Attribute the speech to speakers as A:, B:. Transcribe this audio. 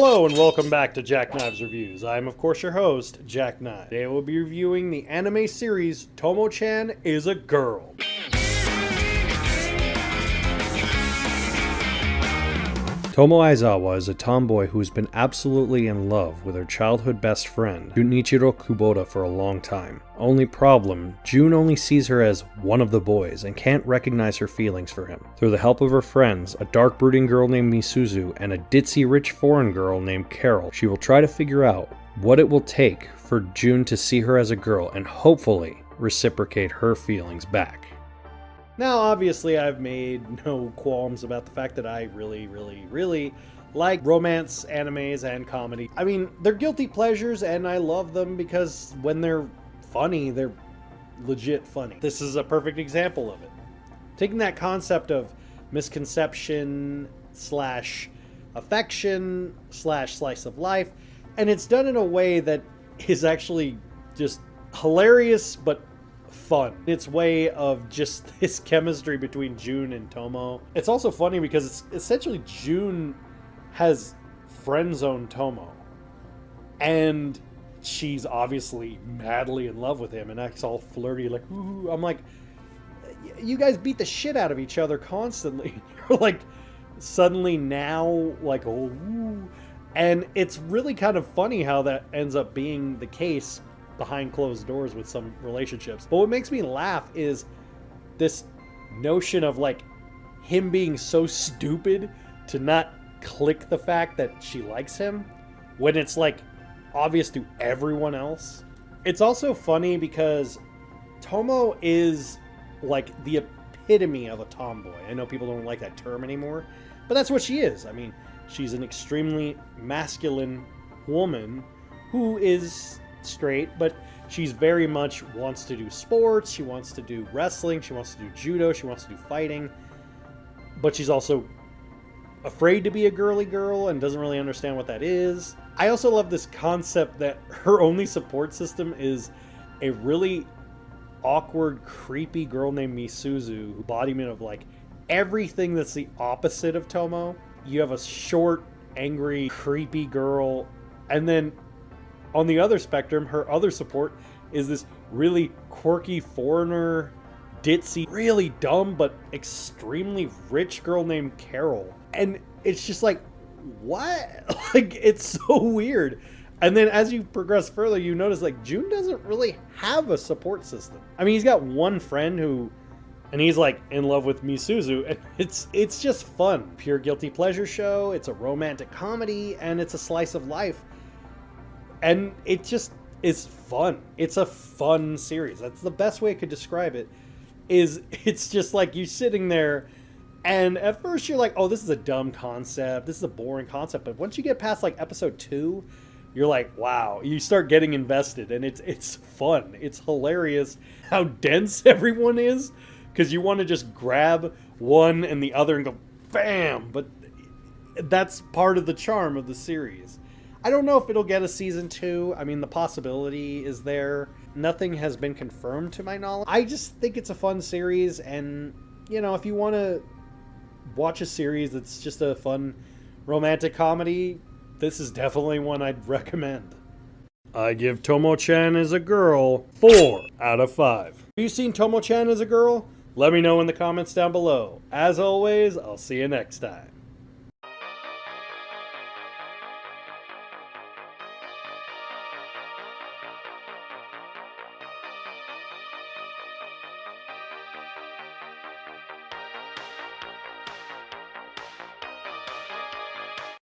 A: Hello and welcome back to Jackknives Reviews. I am of course your host, Jackknife. Today we'll be reviewing the anime series Tomo-Chan Is a Girl. Tomo Aizawa is a tomboy who's been absolutely in love with her childhood best friend, Junichiro Kubota, for a long time. Only problem, June only sees her as one of the boys and can't recognize her feelings for him. Through the help of her friends, a dark brooding girl named Misuzu and a ditzy rich foreign girl named Carol, she will try to figure out what it will take for June to see her as a girl and hopefully reciprocate her feelings back. Now, obviously, I've made no qualms about the fact that I really like romance animes and comedy. I mean, they're guilty pleasures, and I love them because when they're funny, they're legit funny. This is a perfect example of it. Taking that concept of misconception slash affection slash slice of life, and it's done in a way that is actually just hilarious, but fun. Its way of just this chemistry between June and Tomo. It's also funny because it's essentially June has friend-zoned Tomo, and she's obviously madly in love with him and acts all flirty, like, ooh. I'm like, you guys beat the shit out of each other constantly. You're like, suddenly now, like, oh, ooh. And it's really kind of funny how that ends up being the case behind closed doors with some relationships. But what makes me laugh is this notion of like him being so stupid to not click the fact that she likes him when it's like obvious to everyone else. It's also funny because Tomo is like the epitome of a tomboy. I know people don't like that term anymore, but that's what she is. I mean, she's an extremely masculine woman who is straight, but she's very much wants to do sports, she wants to do wrestling, she wants to do judo, she wants to do fighting, but she's also afraid to be a girly girl and doesn't really understand what that is. I also love this concept that her only support system is a really awkward, creepy girl named Misuzu, embodiment of like everything that's the opposite of Tomo. You have a short, angry, creepy girl, and then on the other spectrum, her other support is this really quirky foreigner, ditzy, really dumb but extremely rich girl named Carol. And it's just like, what? Like, it's so weird. And then as you progress further, you notice like June doesn't really have a support system. I mean, he's got one friend who, and he's like in love with Misuzu, and it's just fun. Pure guilty pleasure show. It's a romantic comedy, and it's a slice of life. And it just is fun. It's a fun series. That's the best way I could describe it. It's just like you sitting there, and at first you're like, oh, this is a dumb concept. This is a boring concept. But once you get past like episode 2, you're like, wow. You start getting invested, and it's fun. It's hilarious how dense everyone is, because you want to just grab one and the other and go, bam. But that's part of the charm of the series. I don't know if it'll get a season 2. I mean, the possibility is there. Nothing has been confirmed to my knowledge. I just think it's a fun series, and, you know, if you want to watch a series that's just a fun romantic comedy, this is definitely one I'd recommend. I give Tomo-Chan Is a Girl 4 out of 5. Have you seen Tomo-Chan Is a Girl? Let me know in the comments down below. As always, I'll see you next time.